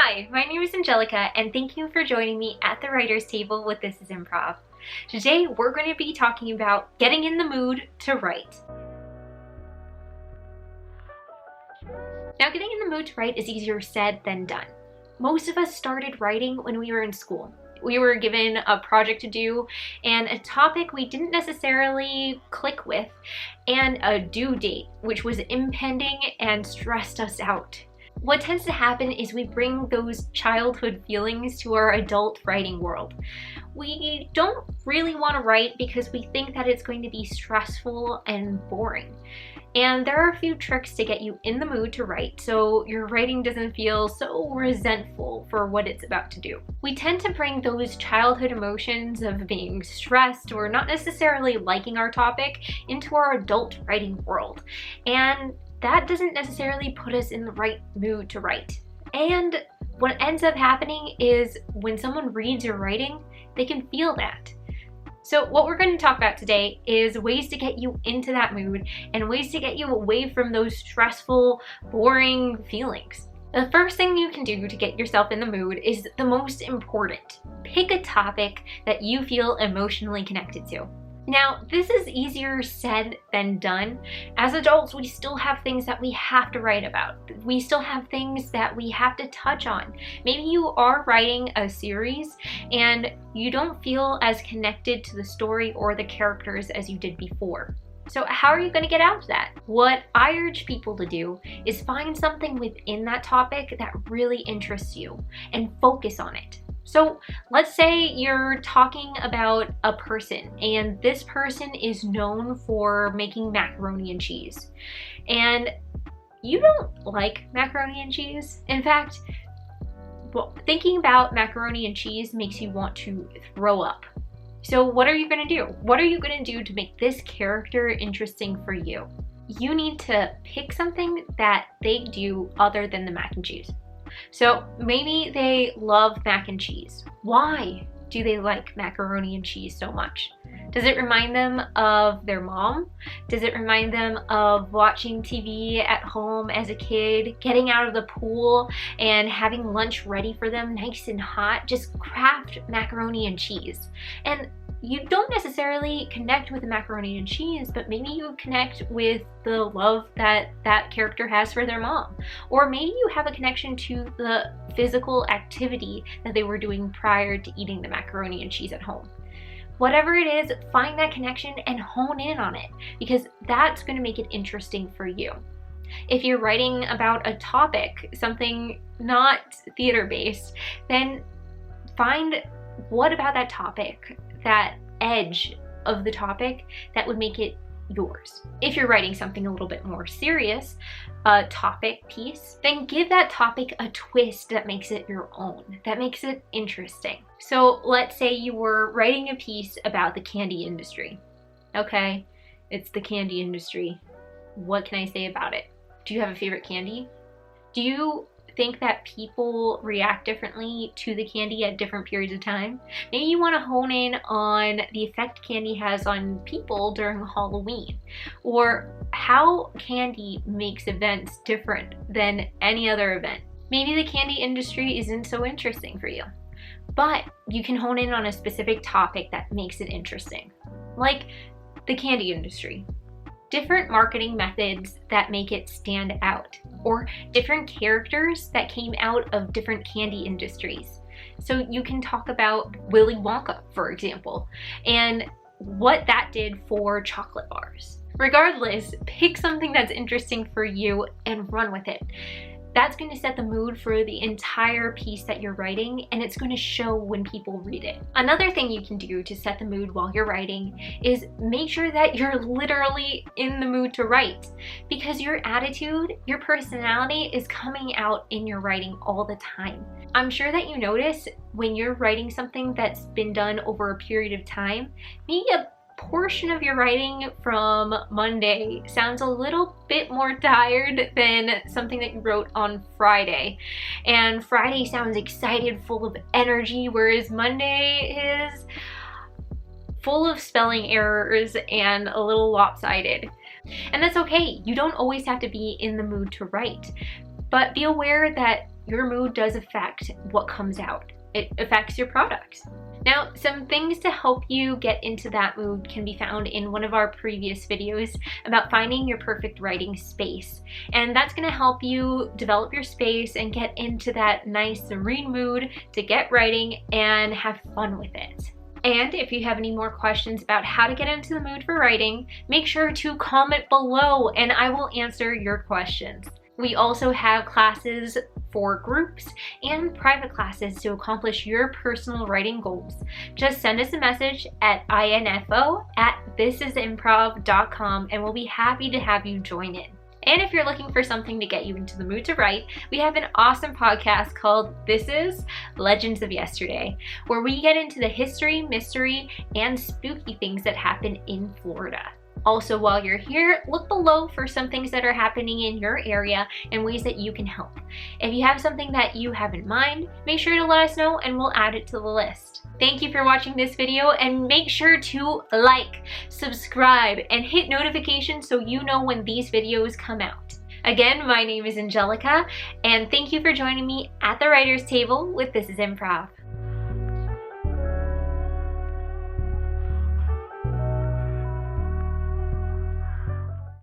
Hi, my name is Angelica, and thank you for joining me at the writer's table with This is Improv. Today, we're going to be talking about getting in the mood to write. Now, getting in the mood to write is easier said than done. Most of us started writing when we were in school. We were given a project to do and a topic we didn't necessarily click with, and a due date, which was impending and stressed us out. What tends to happen is we bring those childhood feelings to our adult writing world. We don't really want to write because we think that it's going to be stressful and boring. And there are a few tricks to get you in the mood to write so your writing doesn't feel so resentful for what it's about to do. We tend to bring those childhood emotions of being stressed or not necessarily liking our topic into our adult writing world. And that doesn't necessarily put us in the right mood to write. And what ends up happening is when someone reads your writing, they can feel that. So what we're going to talk about today is ways to get you into that mood and ways to get you away from those stressful, boring feelings. The first thing you can do to get yourself in the mood is the most important. Pick a topic that you feel emotionally connected to. Now, this is easier said than done. As adults, we still have things that we have to write about. We still have things that we have to touch on. Maybe you are writing a series and you don't feel as connected to the story or the characters as you did before. So how are you going to get out of that? What I urge people to do is find something within that topic that really interests you and focus on it. So let's say you're talking about a person and this person is known for making macaroni and cheese. And you don't like macaroni and cheese. In fact, thinking about macaroni and cheese makes you want to throw up. So what are you going to do? What are you going to do to make this character interesting for you? You need to pick something that they do other than the mac and cheese. So maybe they love mac and cheese. Why do they like macaroni and cheese so much? Does it remind them of their mom? Does it remind them of watching TV at home as a kid, getting out of the pool and having lunch ready for them nice and hot? Just craft macaroni and cheese. And you don't necessarily connect with the macaroni and cheese, but maybe you connect with the love that that character has for their mom. Or maybe you have a connection to the physical activity that they were doing prior to eating the macaroni and cheese at home. Whatever it is, find that connection and hone in on it, because that's going to make it interesting for you. If you're writing about a topic, something not theater-based, then find what about that topic, that edge of the topic that would make it yours. If you're writing something a little bit more serious, a topic piece, then give that topic a twist that makes it your own, that makes it interesting. So let's say you were writing a piece about the candy industry. Okay, it's the candy industry. What can I say about it? Do you have a favorite candy? Do you think that people react differently to the candy at different periods of time? Maybe you want to hone in on the effect candy has on people during Halloween, or how candy makes events different than any other event. Maybe the candy industry isn't so interesting for you, but you can hone in on a specific topic that makes it interesting, like the candy industry. Different marketing methods that make it stand out, or different characters that came out of different candy industries. So you can talk about Willy Wonka, for example, and what that did for chocolate bars. Regardless, pick something that's interesting for you and run with it. That's going to set the mood for the entire piece that you're writing, and it's going to show when people read it. Another thing you can do to set the mood while you're writing is make sure that you're literally in the mood to write, because your attitude, your personality is coming out in your writing all the time. I'm sure that you notice when you're writing something that's been done over a period of time, maybe a portion of your writing from Monday sounds a little bit more tired than something that you wrote on Friday. And Friday sounds excited, full of energy, whereas Monday is full of spelling errors and a little lopsided. And that's okay. You don't always have to be in the mood to write, but be aware that your mood does affect what comes out. It affects your product. Now, some things to help you get into that mood can be found in one of our previous videos about finding your perfect writing space. And that's going to help you develop your space and get into that nice, serene mood to get writing and have fun with it. And if you have any more questions about how to get into the mood for writing, make sure to comment below and I will answer your questions. We also have classes for groups and private classes to accomplish your personal writing goals. Just send us a message at info@thisisimprov.com and we'll be happy to have you join in. And if you're looking for something to get you into the mood to write, we have an awesome podcast called This Is Legends of Yesterday, where we get into the history, mystery, and spooky things that happen in Florida. Also, while you're here, look below for some things that are happening in your area and ways that you can help. If you have something that you have in mind, make sure to let us know and we'll add it to the list. Thank you for watching this video and make sure to like, subscribe, and hit notifications so you know when these videos come out. Again, my name is Angelica and thank you for joining me at the writer's table with This Is Improv.